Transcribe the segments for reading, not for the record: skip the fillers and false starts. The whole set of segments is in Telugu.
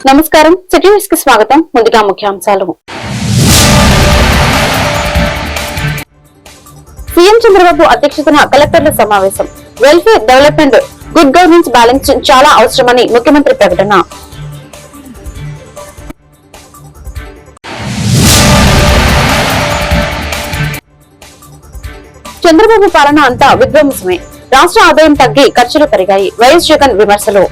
నమస్కారం, సిటీ న్యూస్ కి స్వాగతం. ముందుగా ముఖ్యాంశాలు. సీఎం చంద్రబాబు అధ్యక్షతన కలెక్టర్ల సమావేశం. Welfare development, good governance balance చాలా అవసరమని ముఖ్యమంత్రి ప్రకటన. చంద్రబాబు పాలన అంతా విధ్వంసమే, రాష్ట్ర ఆదాయం తగ్గి ఖర్చులు పెరిగాయి. వైఎస్ జగన్ విమర్శలు.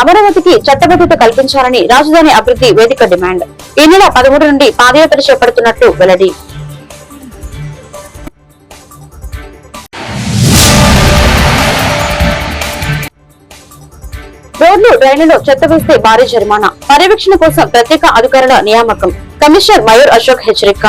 అమరావతికి చట్టబద్ధత కల్పించాలని రాజధాని అభివృద్ధి వేదిక డిమాండ్. ఈ నెల 13 నుండి పాదయాత్ర చేపడుతున్నట్లు వెల్లడి. రోడ్లు, డ్రైన్లలో చెత్త వేస్తే భారీ జరిమానా. పర్యవేక్షణ కోసం ప్రత్యేక అధికారుల నియామకం. కమిషనర్ మయూర్ అశోక్ హెచ్చరిక.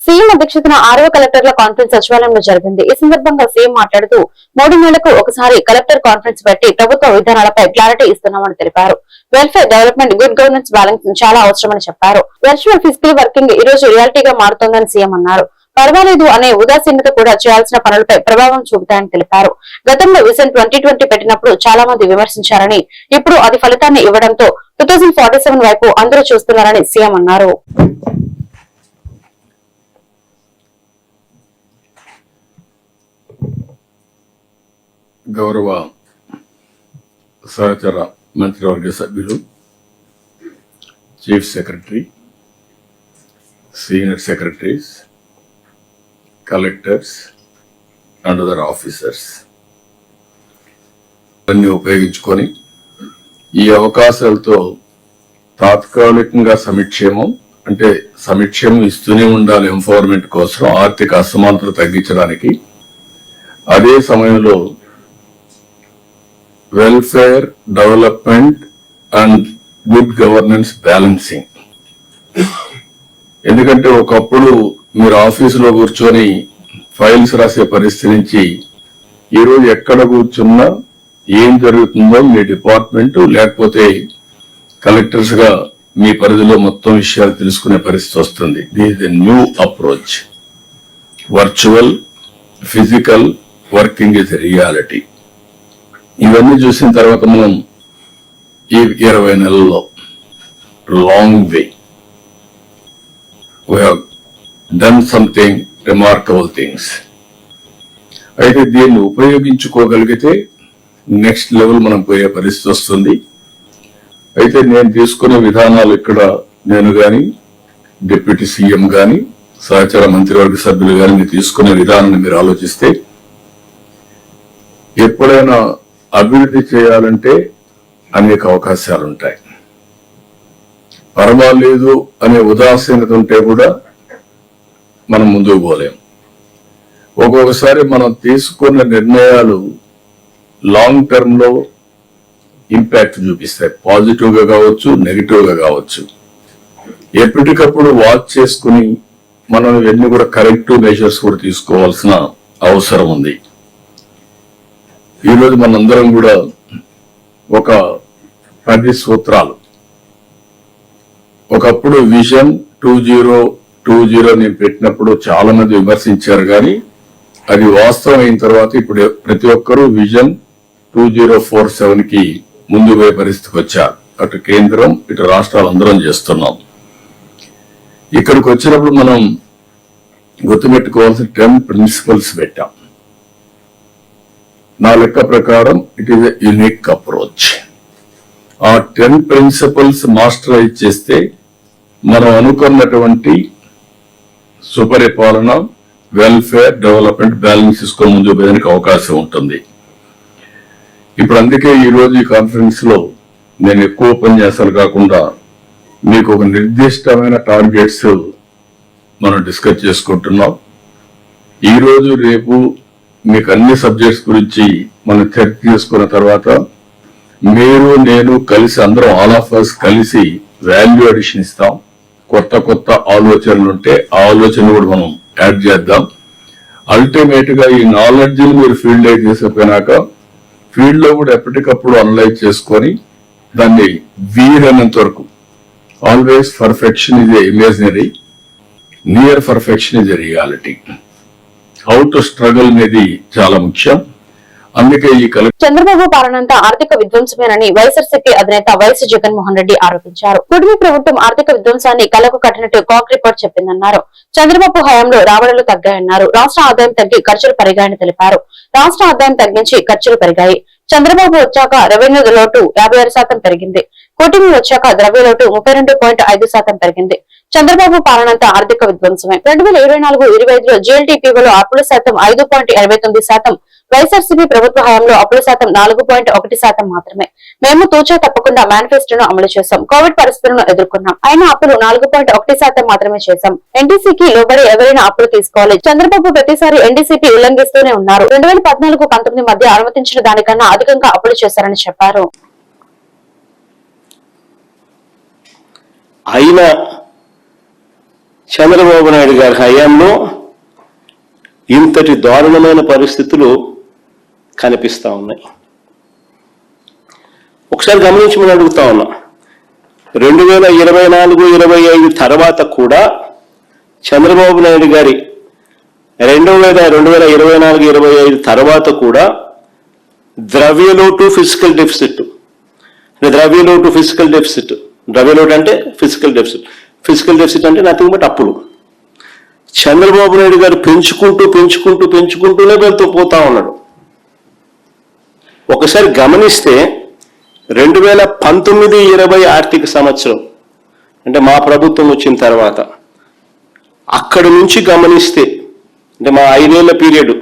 సీఎం అధ్యక్షతన 6వ కలెక్టర్ల కాన్ఫరెన్స్ సచివాలయంలో జరిగింది. ఈ సందర్భంగా సీఎం మాట్లాడుతూ 3 నెలలకు ఒకసారి కలెక్టర్ కాన్ఫరెన్స్ పెట్టి ప్రభుత్వ విధానాలపై క్లారిటీ ఇస్తున్నామని తెలిపారు. Welfare development, good governance balance చాలా అవసరమని చెప్పారు. వర్చువల్ ఫిజికల్ వర్కింగ్ ఈ రోజు రియాలిటీగా మారుతోందని సీఎం అన్నారు. పర్వాలేదు అనే ఉదాసీనత కూడా చేయాల్సిన పనులపై ప్రభావం చూపుతాయని తెలిపారు. గతంలో విజన్ 2020 పెట్టినప్పుడు చాలా మంది విమర్శించారని, ఇప్పుడు అది ఫలితాన్ని ఇవ్వడంతో 2047 వైపు అందరూ చూస్తున్నారని సీఎం అన్నారు. గౌరవ సహచర మంత్రివర్గ సభ్యులు, chief secretary, senior secretaries, collectors and other officers అన్ని ఉపయోగించుకొని ఈ అవకాశాలతో తాత్కాలికంగా సంక్షేమం అంటే సంక్షేమం ఇస్తూనే ఉండాలి ఎంపవర్మెంట్ కోసం, ఆర్థిక అసమానతలు తగ్గించడానికి. అదే సమయంలో welfare development and good governance balancing. ఎందుకంటే ఒకప్పుడు మీరు ఆఫీసులో కూర్చొని ఫైల్స్ రాసే పరిస్థితి నుంచి ఈరోజు ఎక్కడ కూర్చున్నా ఏం జరుగుతుందో మీ డిపార్ట్మెంట్ లేకపోతే కలెక్టర్స్ గా మీ పరిధిలో మొత్తం విషయాలు తెలుసుకునే పరిస్థితి వస్తుంది. This is the new approach. Virtual physical working is reality. ఇవన్నీ చూసిన తర్వాత మనం ఈ 20 నెలల్లో long way we have done something remarkable things. అయితే దీన్ని ఉపయోగించుకోగలిగితే నెక్స్ట్ లెవెల్ మనం పోయే పరిస్థితి వస్తుంది. అయితే నేను తీసుకునే విధానాలు ఇక్కడ నేను గాని, డిప్యూటీ సీఎం గాని, సహచర మంత్రివర్గ సభ్యులు గాని మీరు తీసుకునే విధానాన్ని మీరు ఆలోచిస్తే, ఎప్పుడైనా అభివృద్ధి చేయాలంటే అనేక అవకాశాలు ఉంటాయి. పర్వాలేదు అనే ఉదాసీనత ఉంటే కూడా మనం ముందుకు పోలేం. ఒక్కొక్కసారి మనం తీసుకున్న నిర్ణయాలు లాంగ్ టర్మ్ లో ఇంపాక్ట్ చూపిస్తాయి. పాజిటివ్ గా కావచ్చు, నెగిటివ్ గా కావచ్చు. ఎప్పటికప్పుడు వాచ్ చేసుకుని మనం ఇవన్నీ కూడా కరెక్టివ్ మెజర్స్ కూడా తీసుకోవాల్సిన అవసరం ఉంది. ఈరోజు మనందరం కూడా ఒక 10 సూత్రాలు, ఒకప్పుడు విజన్ 2020 నేను పెట్టినప్పుడు చాలా మంది విమర్శించారు, కానీ అది వాస్తవం అయిన తర్వాత ఇప్పుడు ప్రతి ఒక్కరూ విజన్ 2047 కి ముందు పోయే పరిస్థితికి వచ్చారు. అటు కేంద్రం, ఇటు రాష్ట్రాలు అందరం చేస్తున్నాం. ఇక్కడికి వచ్చినప్పుడు మనం గుర్తుపెట్టుకోవాల్సిన 10 ప్రిన్సిపల్స్ పెట్టాం. నా లెక్క ప్రకారం it is a unique approach. ఆ 10 ప్రిన్సిపల్స్ మాస్టరైజ్ చేస్తే మనం అనుకున్నటువంటి సుపరిపాలన, వెల్ఫేర్ డెవలప్మెంట్ బ్యాలెన్స్ తీసుకొని ముందుకు పోయేందుకు అవకాశం ఉంటుంది. ఇప్పుడు అందుకే ఈ రోజు ఈ కాన్ఫరెన్స్ లో నేను ఎక్కువ ఉపన్యాసాలు కాకుండా మీకు ఒక నిర్దిష్టమైన టార్గెట్స్ మనం డిస్కస్ చేసుకుంటున్నాం. ఈ రోజు రేపు మీకు అన్ని సబ్జెక్ట్స్ గురించి మనం చర్చ చేసుకున్న తర్వాత మీరు నేను కలిసి అందరం ఆల్ ఆఫ్ అస్ కలిసి వాల్యూ అడిషన్ ఇస్తాం. కొత్త కొత్త ఆలోచనలు ఉంటే ఆ ఆలోచనలు కూడా మనం యాడ్ చేద్దాం. అల్టిమేట్ గా ఈ నాలెడ్జ్ మీరు ఫీల్డ్ అయితే చేసిపోయినాక ఫీల్డ్ లో కూడా ఎప్పటికప్పుడు అనలైజ్ చేసుకొని దాన్ని వీలైనంత వరకు, always perfection is imaginary, near perfection is a reality. How to struggle అనేది చాలా ముఖ్యం. అందుకే ఈ చంద్రబాబు పాలనంతా ఆర్థిక విధ్వంసమేనని వైఎస్ఆర్సీపీ అధినేత వైఎస్ జగన్మోహన్ రెడ్డి ఆరోపించారు. కుటుంబ ప్రభుత్వం ఆర్థిక విధ్వంసాన్ని కళ్లకు కట్టినట్టు కాక్ రిపోర్ట్ చెప్పిందన్నారు. చంద్రబాబు హయాంలో రాబడులు తగ్గాయన్నారు. రాష్ట్ర ఆదాయం తగ్గి ఖర్చులు పెరిగాయని తెలిపారు. రాష్ట్ర ఆదాయం తగ్గించి ఖర్చులు పెరిగాయి. చంద్రబాబు వచ్చాక రెవెన్యూ లోటు 56% పెరిగింది. కూటమి వచ్చాక ద్రవ్య లోటు 32.5% పెరిగింది. చంద్రబాబు పాలనంతా ఆర్థిక విధ్వంసమే. 2024-25లో జీఎల్టీపీలో అప్పుల శాతం 5.89%. వైఎస్ఆర్సీపీ ప్రభుత్వ హయాంలో అప్పుల శాతం 4.1% మాత్రమే. మేము తూచా తప్పకుండా మేనిఫెస్టోను అమలు చేశాం. కోవిడ్ పరిస్థితులను ఎదుర్కొన్నాం. అయినా అప్పులు 4.1% మాత్రమే చేశాం. ఎన్డీసీకి లోబడి ఎవరైనా అప్పులు తీసుకోవాలి. చంద్రబాబు ప్రతిసారి ఎన్డీసీపీ ఉల్లంఘిస్తూనే ఉన్నారు. 2014-19 మధ్య అనుమతించిన దానికన్నా అధికంగా అప్పులు చేశారని చెప్పారు. అయినా చంద్రబాబు నాయుడు గారి హయాంలో ఇంతటి దారుణమైన పరిస్థితులు కనిపిస్తా ఉన్నాయి. ఒకసారి గమనించమని అడుగుతా ఉన్నా. 2024-25 తర్వాత కూడా చంద్రబాబు నాయుడు గారి 2024-25 తర్వాత కూడా ద్రవ్యలోటు ఫిజికల్ డెఫిసిట్, ద్రవ్యలోటు ఫిజికల్ డెఫిసిట్, ద్రవ్యలోటు అంటే ఫిజికల్ డెఫిసిట్, ఫిజికల్ డెఫిసిట్ అంటే నథింగ్ బట్ అప్పులు. చంద్రబాబు నాయుడు గారు పెంచుకుంటూనే వెళ్తూ పోతా ఉన్నాడు. ఒకసారి గమనిస్తే 2019-20 ఆర్థిక సంవత్సరం అంటే మా ప్రభుత్వం వచ్చిన తర్వాత అక్కడి నుంచి గమనిస్తే అంటే మా 5 ఏళ్ల పీరియడ్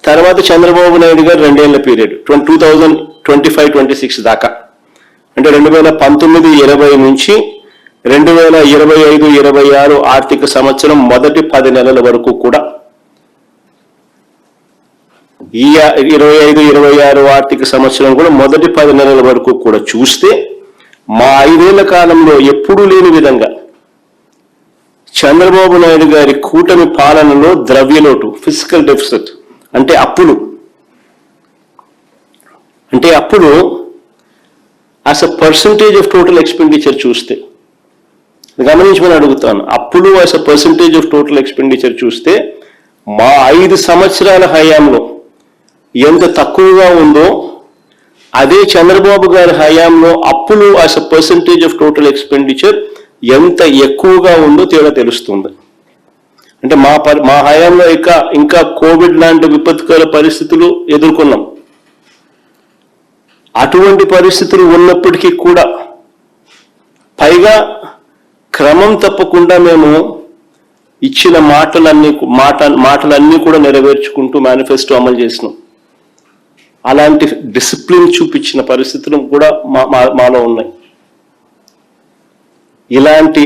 తర్వాత చంద్రబాబు నాయుడు గారు 2 ఏళ్ల పీరియడ్ 2025-26 దాకా అంటే 2019-20 నుంచి 2025-26 ఆర్థిక సంవత్సరం మొదటి 10 నెలల వరకు కూడా ఈ 25-26 ఆర్థిక సంవత్సరం కూడా మొదటి 10 నెలల వరకు కూడా చూస్తే మా 5 ఏళ్ల కాలంలో ఎప్పుడూ లేని విధంగా చంద్రబాబు నాయుడు గారి కూటమి పాలనలో ద్రవ్యలోటు ఫిజికల్ డెఫిసిట్ అంటే అప్పులు as a percentage of total expenditure చూస్తే గమనించమని అడుగుతాను. అప్పులు as a percentage of total expenditure చూస్తే మా 5 సంవత్సరాల హయాంలో ఎంత తక్కువగా ఉందో అదే చంద్రబాబు గారి హయాంలో అప్పులు as a percentage of total expenditure ఎంత ఎక్కువగా ఉందో తేడా తెలుస్తుంది. అంటే మా హయాంలో ఇంకా కోవిడ్ లాంటి విపత్కర పరిస్థితులు ఎదుర్కొన్నాం. అటువంటి పరిస్థితులు ఉన్నప్పటికీ కూడా పైగా క్రమం తప్పకుండా మేము ఇచ్చిన మాటలన్నీ కూడా నెరవేర్చుకుంటూ మేనిఫెస్టో అమలు చేసినాం. అలాంటి డిసిప్లిన్ చూపించిన పరిస్థితులు కూడా మాలో ఉన్నాయి. ఇలాంటి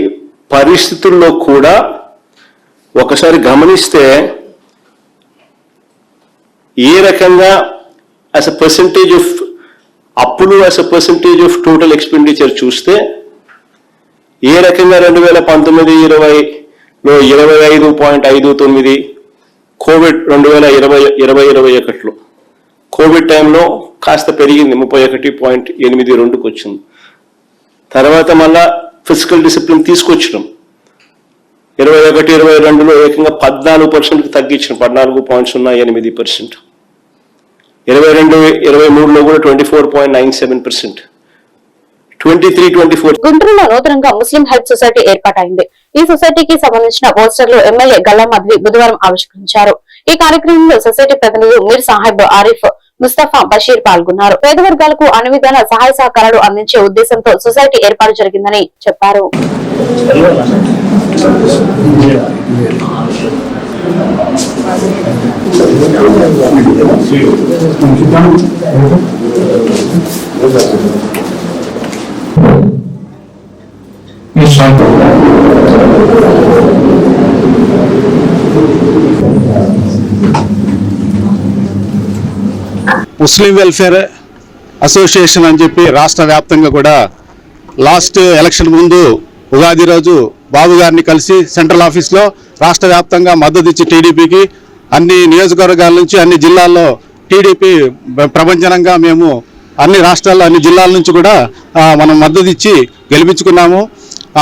పరిస్థితుల్లో కూడా ఒకసారి గమనిస్తే ఏ రకంగా యాజ్ అ పర్సంటేజ్ ఆఫ్ అప్పులు as a percentage of total expenditure చూస్తే ఏ రకంగా 2019-20లో 25.59, కోవిడ్ 2020-21లో కోవిడ్ టైంలో కాస్త పెరిగింది 31.82కి వచ్చింది. తర్వాత మళ్ళా ఫిజికల్ డిసిప్లిన్ తీసుకొచ్చినాం. 21-22లో ఏకంగా 14%కి తగ్గించిన 14.08%. 22-23లో కూడా 24.97%. 23-24 గుంటూరులో నూతనంగా ముస్లిం హెల్త్ సొసైటీ ఏర్పాటైంది. ఈ సొసైటీకి సంబంధించిన పోస్టర్లు ఎమ్మెల్యే గల్లా మద్వి బుధవారం ఆవిష్కరించారు. ఈ కార్యక్రమంలో సొసైటీ ప్రతినిధులు మీర్ సాహెబ్, ఆరిఫ్, ముస్తఫా, బషీర్ పాల్గొన్నారు. పేద వర్గాలకు అన్ని విధాల సహాయ సహకారాలు అందించే ఉద్దేశంతో సొసైటీ ఏర్పాటు జరిగిందని చెప్పారు. ముస్లిం వెల్ఫేర్ అసోసియేషన్ అని చెప్పి రాష్ట్ర వ్యాప్తంగా కూడా లాస్ట్ ఎలక్షన్ ముందు ఉగాది రోజు బాబు గారిని కలిసి సెంట్రల్ ఆఫీస్లో రాష్ట్ర వ్యాప్తంగా మద్దతు ఇచ్చి టీడీపీకి అన్ని నియోజకవర్గాల నుంచి అన్ని జిల్లాల్లో టీడీపీ ప్రపంచనంగా మేము అన్ని రాష్ట్రాల్లో అన్ని జిల్లాల నుంచి కూడా మనం మద్దతు ఇచ్చి గెలిపించుకున్నాము.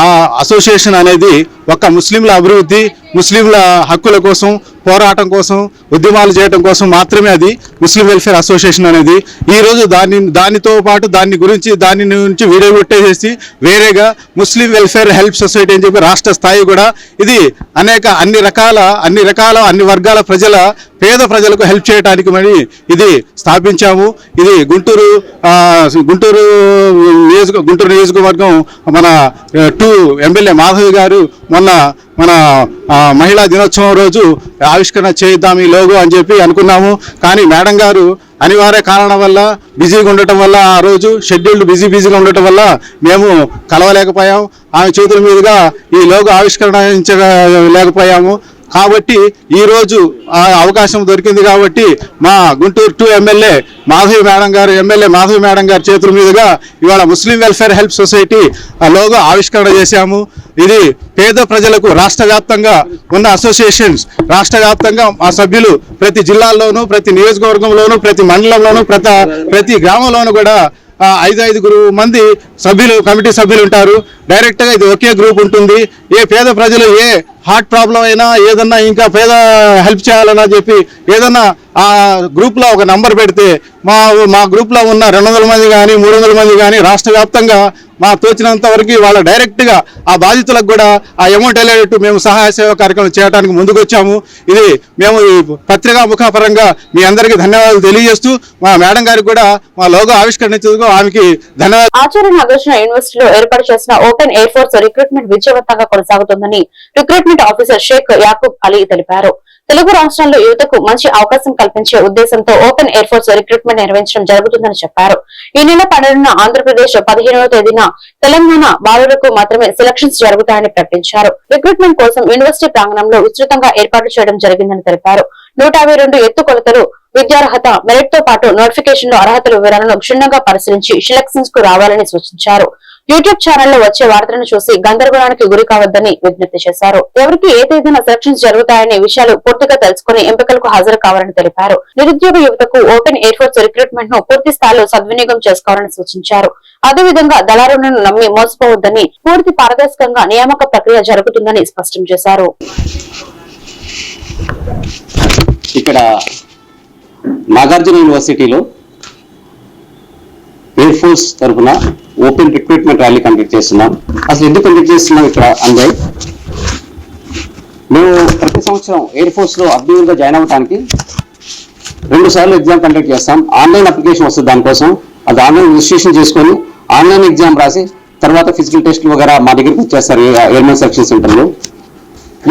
ఆ అసోసియేషన్ అనేది ఒక ముస్లింల అభివృద్ధి, ముస్లింల హక్కుల కోసం పోరాటం కోసం, ఉద్యమాలు చేయడం కోసం మాత్రమే అది ముస్లిం వెల్ఫేర్ అసోసియేషన్ అనేది. ఈరోజు దానితో పాటు దాని నుంచి విడగొట్టేసేసి వేరేగా ముస్లిం వెల్ఫేర్ హెల్ప్ సొసైటీ అని చెప్పి రాష్ట్ర స్థాయి కూడా ఇది అన్ని వర్గాల పేద ప్రజలకు హెల్ప్ చేయడానికి మరి ఇది స్థాపించాము. ఇది గుంటూరు నియోజకవర్గం మన 2 ఎమ్మెల్యే మాధవి గారు మొన్న మన మహిళా దినోత్సవం రోజు ఆవిష్కరణ చేద్దాం ఈ లోగో అని చెప్పి అనుకున్నాము. కానీ మేడం గారు అనివార్య కారణం వల్ల బిజీగా ఉండటం వల్ల ఆ రోజు షెడ్యూల్డ్ బిజీగా ఉండటం వల్ల మేము కలవలేకపోయాం. ఆమె చేతుల మీదుగా ఈ లోగో ఆవిష్కరించలేకపోయాము. కాబట్టి ఈరోజు ఆ అవకాశం దొరికింది కాబట్టి మా గుంటూరు 2 ఎమ్మెల్యే మాధవి మేడం గారి చేతుల మీదుగా ఇవాళ ముస్లిం వెల్ఫేర్ హెల్ప్ సొసైటీ లోగో ఆవిష్కరణ చేశాము. ఇది పేద ప్రజలకు రాష్ట్ర వ్యాప్తంగా ఉన్న అసోసియేషన్స్, రాష్ట్ర వ్యాప్తంగా మా సభ్యులు ప్రతి జిల్లాల్లోనూ, ప్రతి నియోజకవర్గంలోనూ, ప్రతి మండలంలోనూ, ప్రతి గ్రామంలోనూ కూడా 5 మంది సభ్యులు, కమిటీ సభ్యులు ఉంటారు. డైరెక్ట్గా ఇది ఒకే గ్రూప్ ఉంటుంది. ఏ పేద ప్రజలు ఏ హార్ట్ ప్రాబ్లం అయినా ఏదన్నా ఇంకా పేద హెల్ప్ చేయాలన్నా చెప్పి ఏదన్నా ఆ గ్రూప్లో ఒక నంబర్ పెడితే మా గ్రూప్లో ఉన్న 200 మంది కానీ 300 మంది కానీ రాష్ట్ర వ్యాప్తంగా మా తోచినంత వరకు వాళ్ళ డైరెక్ట్గా ఆ బాధితులకు కూడా ఆ అమౌంట్ వెళ్ళేటట్టు మేము సహాయ సేవా కార్యక్రమం చేయడానికి ముందుకు వచ్చాము. ఇది మేము ఈ పత్రికా ముఖాపరంగా మీ అందరికీ ధన్యవాదాలు తెలియజేస్తూ మా మేడం గారికి కూడా మా లోగో ఆవిష్కరించేందుకు ఆమెకి ధన్యవాదాలు. ఆచార్య నాగార్జున యూనివర్సిటీలో ఏర్పాటు చేసిన ఓపెన్ ఎయిర్ ఫోర్స్ రిక్రూట్మెంట్ విజయవంతంగా కొనసాగుతోందని రిక్రూట్మెంట్ ఆఫీసర్ షేక్ యాకూబ్ అలీ తెలిపారు. తెలుగు రాష్ట్రాల్లో యువతకు మంచి అవకాశం కల్పించే ఉద్దేశంతో ఓపెన్ ఎయిర్ ఫోర్స్ రిక్రూట్మెంట్ నిర్వహించడం జరుగుతుందని చెప్పారు. ఈ నెల 12న ఆంధ్రప్రదేశ్, 15వ తేదీన తెలంగాణ బాలురకు మాత్రమే సెలక్షన్స్ జరుగుతాయని ప్రకటించారు. రిక్రూట్మెంట్ కోసం యూనివర్సిటీ ప్రాంగణంలో విస్తృతంగా ఏర్పాటు చేయడం జరిగిందని తెలిపారు. 152 ఎత్తు కొలతలు, విద్యార్హత, మెరిట్ తో పాటు నోటిఫికేషన్ లో అర్హతల వివరాలను క్షుణ్ణంగా పరిశీలించి సెలక్షన్స్ కు రావాలని సూచించారు. యూట్యూబ్ ఛానల్లో వచ్చే వార్తలను చూసి గందరగోళానికి గురి కావద్దని విజ్ఞప్తి చేశారు. ఎవరికి ఏ తేదీన సెలక్షన్స్ జరుగుతాయనే విషయాలు పూర్తిగా తెలుసుకుని ఎంపికలకు హాజరు కావాలని తెలిపారు. నిరుద్యోగ యువతకు ఓపెన్ ఎయిర్ ఫోర్స్ రిక్రూట్మెంట్ ను పూర్తి స్థాయిలో సద్వినియోగం చేసుకోవాలని సూచించారు. అదేవిధంగా దళారులను నమ్మి మోసపోవద్దని, పూర్తి పారదర్శకంగా నియామక ప్రక్రియ జరుగుతుందని స్పష్టం చేశారు. ఇక్కడ నాగార్జున యూనివర్సిటీలో ఎయిర్ ఫోర్స్ తరఫున ఓపెన్ రిక్రూట్మెంట్ ర్యాలీ కండక్ట్ చేస్తున్నాం. అసలు ఎందుకు కండక్ట్ చేస్తున్నాం ఇక్కడ అంటే, మేము ప్రతి సంవత్సరం ఎయిర్ ఫోర్స్ లో అగ్నివీరుగా జాయిన్ అవ్వడానికి 2 సార్లు ఎగ్జామ్ కండక్ట్ చేస్తాం. ఆన్లైన్ అప్లికేషన్ వస్తుంది, దానికోసం అది ఆన్లైన్ రిజిస్ట్రేషన్ చేసుకొని ఆన్లైన్ ఎగ్జామ్ రాసి తర్వాత ఫిజికల్ టెస్ట్లు వగేరా మా దగ్గరికి వచ్చేస్తారు ఎయిర్మెన్ సెలక్షన్ సెంటర్లో.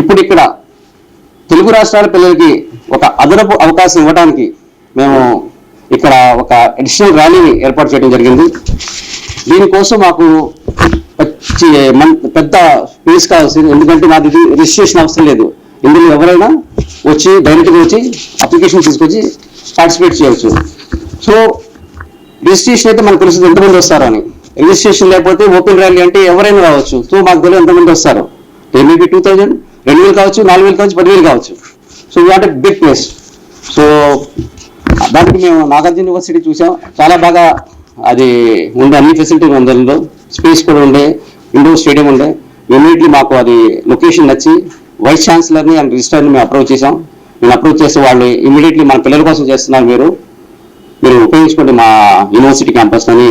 ఇప్పుడు ఇక్కడ తెలుగు రాష్ట్రాల పిల్లలకి ఒక అదనపు అవకాశం ఇవ్వడానికి మేము ఇక్కడ ఒక అడిషనల్ ర్యాలీని ఏర్పాటు చేయడం జరిగింది. దీనికోసం మాకు పెద్ద స్పేస్ కావాల్సింది, ఎందుకంటే నాకు రిజిస్ట్రేషన్ అవసరం లేదు. ఇందులో ఎవరైనా వచ్చి డైరెక్ట్గా వచ్చి అప్లికేషన్ తీసుకొచ్చి పార్టిసిపేట్ చేయవచ్చు. సో రిజిస్ట్రేషన్ అయితే మనకు తెలుస్తుంది ఎంతమంది వస్తారు అని. రిజిస్ట్రేషన్ లేకపోతే ఓపెన్ ర్యాలీ అంటే ఎవరైనా రావచ్చు. సో మాకు తెలియదు ఎంతమంది వస్తారు. మేబీ 2000, 2000 కావచ్చు, 4000 కావచ్చు, 10,000 కావచ్చు. So we want a big place. So దానికి మేము నాగార్జున యూనివర్సిటీ చూసాం, చాలా బాగా అది ఉండే, అన్ని ఫెసిలిటీలు ఉంది, అందులో స్పేస్ కూడా ఉండే, ఇండోర్ స్టేడియం ఉండే. ఇమీడియట్లీ మాకు అది లొకేషన్ నచ్చి వైస్ ఛాన్సలర్ని అండ్ రిజిస్ట్రార్ని మేము అప్రోచ్ చేసాం. మేము అప్రోచ్ చేస్తే వాళ్ళు ఇమీడియట్లీ మన పిల్లల కోసం చేస్తున్నారు, మీరు ఉపయోగించుకోండి మా యూనివర్సిటీ క్యాంపస్ అని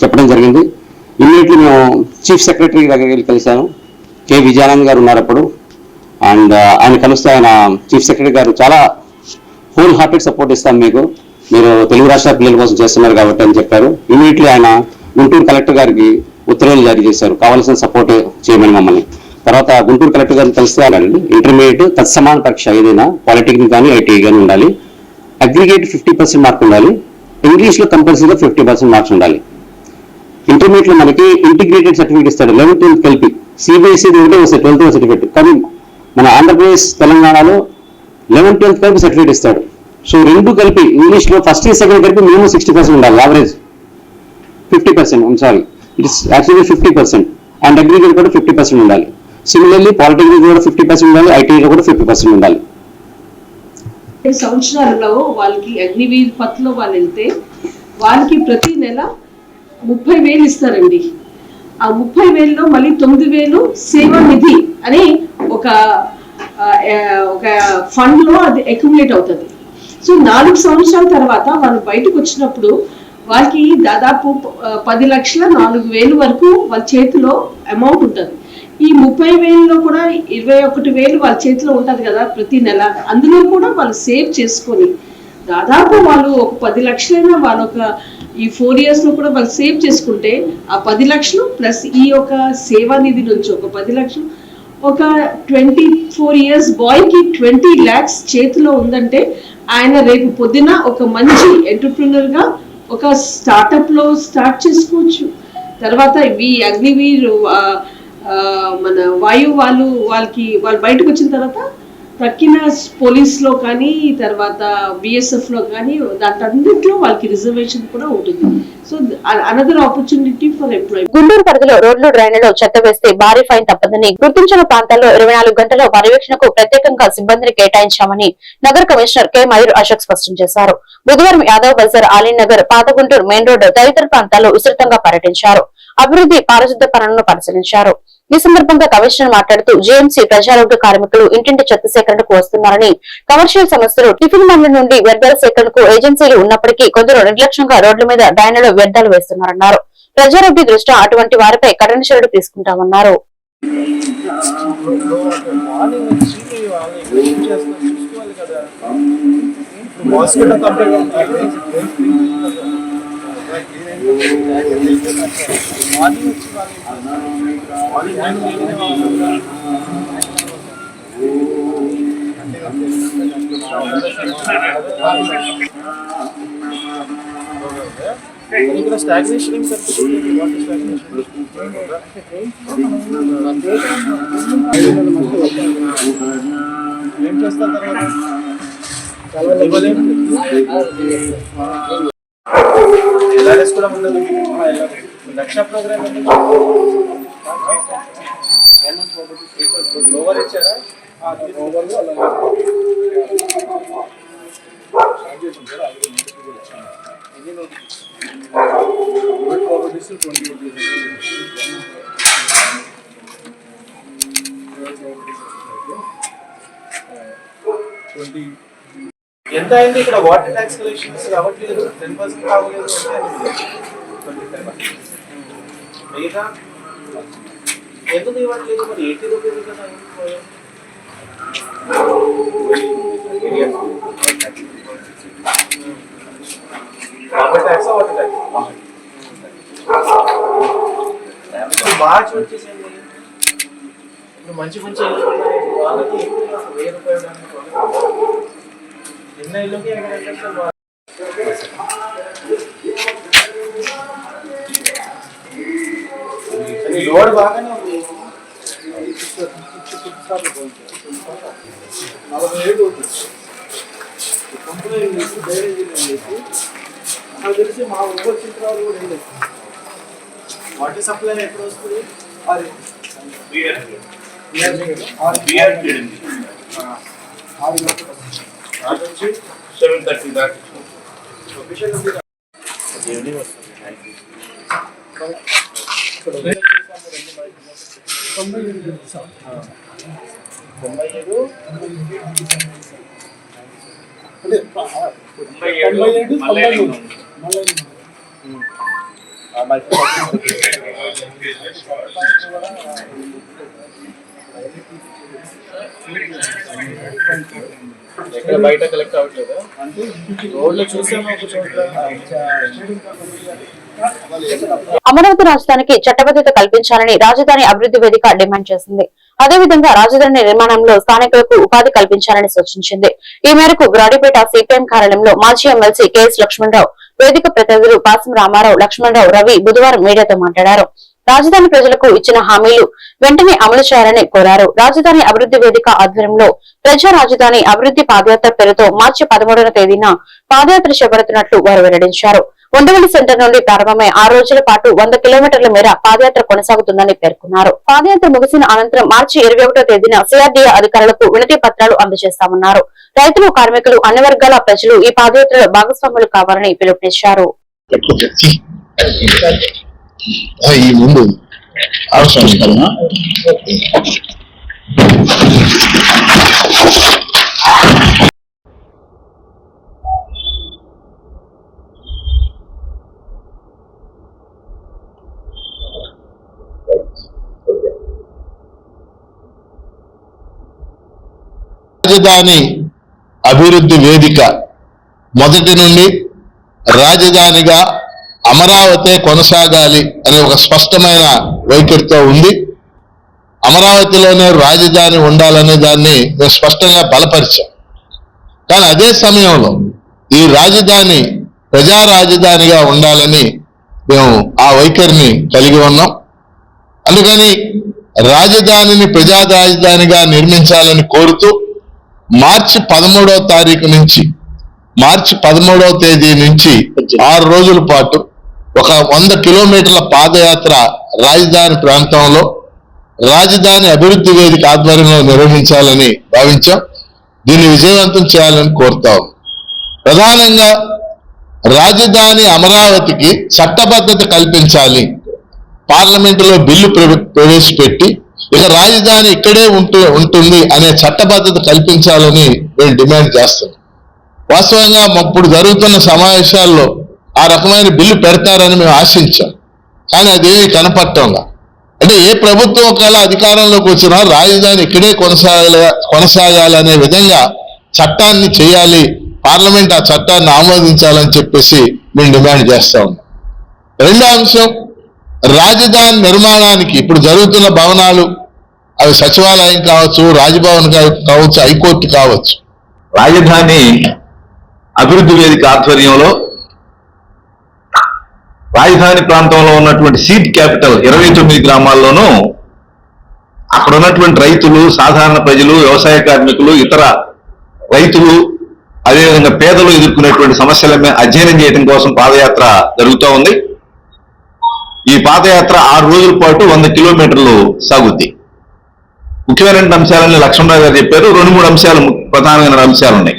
చెప్పడం జరిగింది. ఇమీడియట్లీ మేము చీఫ్ సెక్రటరీ దగ్గరికి వెళ్ళి కలిశాను. కె విజయానంద్ గారు ఉన్నారు అప్పుడు. అండ్ ఆయన కలిస్తే ఆయన చీఫ్ సెక్రటరీ గారు చాలా హోల్ హార్టెడ్ సపోర్ట్ ఇస్తాం మీకు, మీరు తెలుగు రాష్ట్రాల పిల్లల కోసం చేస్తున్నారు కాబట్టి అని చెప్పారు. ఇమీడియట్లీ ఆయన గుంటూరు కలెక్టర్ గారికి ఉత్తర్వులు జారీ చేశారు, కావాల్సిన సపోర్ట్ చేయమని మమ్మల్ని. తర్వాత గుంటూరు కలెక్టర్ గారిని కలిస్తే అలాంటి ఇంటర్మీడియట్ తత్సమాన పరీక్ష ఏదైనా పాలిటెక్నిక్ కానీ ఐటీ కానీ ఉండాలి. అగ్రిగేట్ 50% మార్క్ ఉండాలి. ఇంగ్లీష్లో కంపల్సరీగా 50% మార్క్స్ ఉండాలి. ఇంటర్మీడియట్లో మనకి ఇంటిగ్రేటెడ్ సర్టిఫికేట్ ఇస్తాడు, 11th, 12th కలిపి. సిబిఎస్ఈది ఒకటే వస్తాయి 12th సర్టిఫికేట్, కానీ మన ఆంధ్రప్రదేశ్ తెలంగాణలో 11th, 12th కలిపి సర్టిఫికేట్ ఇస్తాడు. సో 2 కలిపి ఇంగ్లీష్లో ఫస్ట్ ఇయర్ సెకండ్ కలిపి మినిమం 60% ఉండాలి. Average 50%, sorry it is actually 50%. And aggregate కూడా 50% ఉండాలి. సిమిలర్లీ పాలిటెక్నిక్ కూడా 50% ఉండాలి, ఐటీలో కూడా 50% ఉండాలి. 2 సంవత్సరాలలో వాళ్ళకి అగ్నివీర్ పత్లో వాళ్ళు వెళ్తే వాళ్ళకి ప్రతి నెల 30,000 ఇస్తారండి. ఆ 30,000లో మళ్ళీ 9,000 సేవా నిధి అని ఒక ఒక ఫండ్ లో అది అక్యుములేట్ అవుతుంది. సో 4 సంవత్సరాల తర్వాత వాళ్ళు బయటకు వచ్చినప్పుడు వాళ్ళకి దాదాపు 10,04,000 వరకు వాళ్ళ చేతిలో అమౌంట్ ఉంటుంది. ఈ 30,000లో కూడా 21,000 వాళ్ళ చేతిలో ఉంటుంది కదా ప్రతి నెల. అందులో కూడా వాళ్ళు సేవ్ చేసుకొని దాదాపు వాళ్ళు ఒక 10 లక్షలైనా వాళ్ళు ఒక ఈ 4 years లో కూడా వాళ్ళు సేవ్ చేసుకుంటే ఆ 10 లక్షలు ప్లస్ ఈ యొక్క సేవా నిధి నుంచి ఒక 10 లక్షలు, ఒక 24 years బాయ్కి 20 lakhs చేతిలో ఉందంటే ఆయన రేపు పొద్దున ఒక మంచి ఎంటర్ప్రినర్ గా ఒక స్టార్ట్అప్ లో స్టార్ట్ చేసుకోవచ్చు. తర్వాత అగ్నివీర్ మన వాయు వాళ్ళు బయటకు వచ్చిన తర్వాత తక్కిన పోలీస్ లో కానీ తర్వాత బిఎస్ఎఫ్ లో కానీ దాంట్లో వాళ్ళకి రిజర్వేషన్ కూడా ఉంటుంది. So another opportunity for employ. Guntur పరిధిలో రోడ్లు డ్రైన్లలో చెత్త వేస్తే భారీ ఫైన్ తప్పదని గుర్తించిన ప్రాంతాల్లో 24 గంటల పర్యవేక్షణకు ప్రత్యేకంగా సిబ్బందిని కేటాయించామని నగర కమిషనర్ కె మయూర్ అశోక్ స్పష్టం చేశారు. బుధవారం యాదవ్ బజార్, ఆలీ నగర్, పాత గుంటూరు మెయిన్ రోడ్డు తదితర ప్రాంతాల్లో విస్తృతంగా పర్యటించారు. అభివృద్ధి పారిశుద్ధ్య పనులను పరిశీలించారు. ఈ సందర్భంగా కమిషనర్ మాట్లాడుతూ జేఎంసీ ప్రజారోగ్య కార్మికులు ఇంటింటి చెత్త సేకరణకు వస్తున్నారని, కమర్షియల్ సంస్థలు టిఫిన్ బండ్ల నుండి వ్యర్థాల సేకరణకు ఏజెన్సీలు ఉన్నప్పటికీ కొందరు నిర్లక్ష్యంగా రోడ్ల మీద డ్రైన్లలో వ్యర్థాలు వేస్తున్నారన్నారు. ప్రజారోగ్య దృష్ట్యా అటువంటి వారిపై కఠిన చర్యలు తీసుకుంటామన్నారు. ఇక్కడ స్టాగ్నేషన్ ఏం సరిపోతుంది? ఏం చేస్తారు తర్వాత? ఎల్ఆర్ఎస్ కూడా ఉండదు. లక్ష ప్రోగ్రామ్ లోవర్ ఇచ్చారా? ఎంత అయింది ఇక్కడ? వాటర్ ట్యాక్స్ కలెక్షన్స్ అవ్వట్లేదు, 10% కావలేదు మిగతా ఎందుకు ఇవ్వట్లేదు? మరి 80 రూపీస్ కదా. వాటర్ ట్యాక్స్ మార్చి వచ్చేసింది. ఇప్పుడు మంచి మంచి ఇల్లు ఉన్నాయి వాళ్ళకి 1000 రూపాయలు చిన్న ఇల్లుకి లోడ్ బాగానే ఉంది. 47 నాకు తెలిసి మా ఊరు చిత్రాలు కూడా లేదు. వాటర్ సప్లై ఎప్పుడు వస్తుంది? నుంచి 7:30 దాకా ఈవినింగ్ వస్తుంది. 97 ఎక్కడ బయట కలెక్ట్ అవ్వట్లేదా? అంటే రోడ్లో చూసాము ఒక చోట్ల. అమరావతి రాజధానికి చట్టబద్ధత కల్పించాలని రాజధాని అభివృద్ధి వేదిక డిమాండ్ చేసింది. అదేవిధంగా రాజధాని నిర్మాణంలో స్థానికులకు ఉపాధి కల్పించాలని సూచించింది. ఈ మేరకు గ్రాడిపేట సిపిఎం కార్యాలయంలో మాజీ ఎమ్మెల్సీ కెఎస్ లక్ష్మణరావు, వేదిక ప్రతినిధులు పాసం రామారావు, లక్ష్మణరావు, రవి బుధవారం మీడియాతో మాట్లాడారు. రాజధాని ప్రజలకు ఇచ్చిన హామీలు వెంటనే అమలు చేయాలని కోరారు. రాజధాని అభివృద్ధి వేదిక ఆధ్వర్యంలో ప్రజా రాజధాని అభివృద్ధి పాదయాత్ర పేరుతో మార్చి 13వ తేదీన పాదయాత్ర చేపడుతున్నట్లు వారు వెల్లడించారు. ఉండవల్లి సెంటర్ నుండి ప్రారంభమై 6 రోజుల పాటు 100 కిలోమీటర్ల మేర పాదయాత్ర కొనసాగుతుందని పేర్కొన్నారు. పాదయాత్ర ముగిసిన అనంతరం మార్చి 21వ తేదీన సిఆర్డీఏ అధికారులకు వినతి పత్రాలు అందజేస్తామన్నారు. రైతులు, కార్మికులు, అన్ని వర్గాల ప్రజలు ఈ పాదయాత్రలో భాగస్వాములు కావాలని పిలుపునిచ్చారు. ఈ ముందు సంస్కరణ రాజధాని అభివృద్ధి వేదిక మొదటి నుండి రాజధానిగా అమరావతి కొనసాగాలి అనే ఒక స్పష్టమైన వైఖరితో ఉంది. అమరావతిలోనే రాజధాని ఉండాలనే దాన్ని మేము స్పష్టంగా బలపరిచాం. కానీ అదే సమయంలో ఈ రాజధాని ప్రజా రాజధానిగా ఉండాలని మేము ఆ వైఖరిని కలిగి ఉన్నాం. అందుకని రాజధానిని ప్రజా రాజధానిగా నిర్మించాలని కోరుతూ మార్చి 13వ తారీఖు నుంచి మార్చి 13వ తేదీ నుంచి 6 రోజుల పాటు ఒక 100 కిలోమీటర్ల పాదయాత్ర రాజధాని ప్రాంతంలో రాజధాని అభివృద్ధి వేదిక ఆధ్వర్యంలో నిర్వహించాలని భావించాం. దీన్ని విజయవంతం చేయాలని కోరుతాం. ప్రధానంగా రాజధాని అమరావతికి చట్టబద్ధత కల్పించాలి. పార్లమెంటులో బిల్లు ప్రవేశపెట్టి ఇక రాజధాని ఇక్కడే ఉంటుంది అనే చట్టబద్ధత కల్పించాలని మేము డిమాండ్ చేస్తున్నాం. వాస్తవంగా ఇప్పుడు జరుగుతున్న సమావేశాల్లో ఆ రకమైన బిల్లు పెడతారని మేము ఆశించాం. కానీ అదేమీ కనపడటంలా. అంటే ఏ ప్రభుత్వం ఒకవేళ అధికారంలోకి వచ్చినా రాజధాని ఇక్కడే కొనసాగాలనే విధంగా చట్టాన్ని చేయాలి, పార్లమెంట్ ఆ చట్టాన్ని ఆమోదించాలని చెప్పేసి మేము డిమాండ్ చేస్తా ఉన్నాం. రెండో అంశం, రాజధాని నిర్మాణానికి ఇప్పుడు జరుగుతున్న భవనాలు అవి సచివాలయం కావచ్చు, రాజ్భవన్ కావచ్చు, హైకోర్టు కావచ్చు, రాజధాని అభివృద్ధి వేదిక ఆధ్వర్యంలో రాజధాని ప్రాంతంలో ఉన్నటువంటి సీడ్ క్యాపిటల్ 29 గ్రామాల్లోనూ అక్కడ ఉన్నటువంటి రైతులు, సాధారణ ప్రజలు, వ్యవసాయ కార్మికులు, ఇతర రైతులు, అదేవిధంగా పేదలు ఎదుర్కొనేటువంటి సమస్యల అధ్యయనం చేయడం కోసం పాదయాత్ర జరుగుతూ ఉంది. ఈ పాదయాత్ర 6 రోజుల పాటు 100 కిలోమీటర్లు సాగుద్ది. ముఖ్యమైన అంశాలని లక్ష్మణరావు గారు చెప్పారు. 2-3 అంశాలు ప్రధానమైన అంశాలు ఉన్నాయి.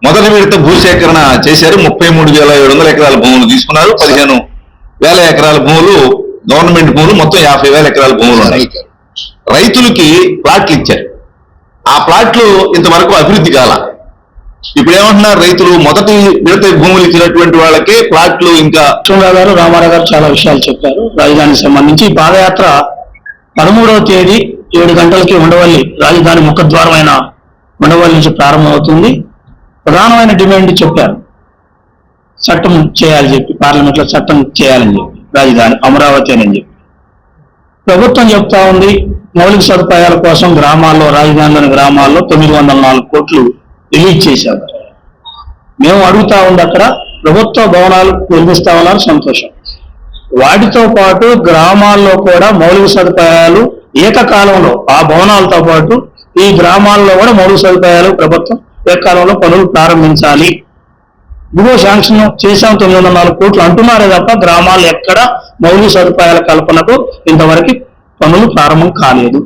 మొదటి విడత భూసేకరణ చేశారు. 33,700 ఎకరాల భూములు తీసుకున్నారు. 15,000 ఎకరాల భూములు గవర్నమెంట్ భూములు, మొత్తం 50,000 ఎకరాల భూములు ఉన్నాయి. రైతులకి ప్లాట్లు ఇచ్చారు. ఆ ప్లాట్లు ఇంతవరకు అభివృద్ధి కాల. ఇప్పుడు ఏమంటున్నారు రైతులు, మొదటి విడత భూములు ఇచ్చినటువంటి వాళ్ళకే ప్లాట్లు ఇంకా. లక్ష్మణరావు గారు, రామారావు గారు చాలా విషయాలు చెప్పారు రాజధానికి సంబంధించి. పాదయాత్ర 13వ తేదీ 7 గంటలకి ఉండవల్లి, రాజధాని ముఖద్వారమైన ఉండవల్లి నుంచి ప్రారంభమవుతుంది. ప్రధానమైన డిమాండ్ చెప్పారు, చట్టం చేయాలని చెప్పి, పార్లమెంట్ లో చట్టం చేయాలని చెప్పి, రాజధాని అమరావతి అని చెప్పి ప్రభుత్వం చెప్తా ఉంది. మౌలిక సదుపాయాల కోసం గ్రామాల్లో, రాజధానిలోని గ్రామాల్లో 904 కోట్లు రిలీజ్ చేశారు. మేము అడుగుతా ఉంది, అక్కడ ప్రభుత్వ భవనాలు నిర్మిస్తా ఉన్నారు, సంతోషం. వాటితో పాటు గ్రామాల్లో కూడా మౌలిక సదుపాయాలు ఏకకాలంలో, ఆ భవనాలతో పాటు ఈ గ్రామాల్లో కూడా మౌలిక సదుపాయాలు ప్రభుత్వం ఏకకాలంలో పనులు ప్రారంభించాలి. ఇదిగో శాంక్షన్ చేశాం 904 కోట్లు అంటున్నారే తప్ప గ్రామాలు ఎక్కడ మౌలిక సదుపాయాల కల్పనకు ఇంతవరకు పనులు ప్రారంభం కాలేదు.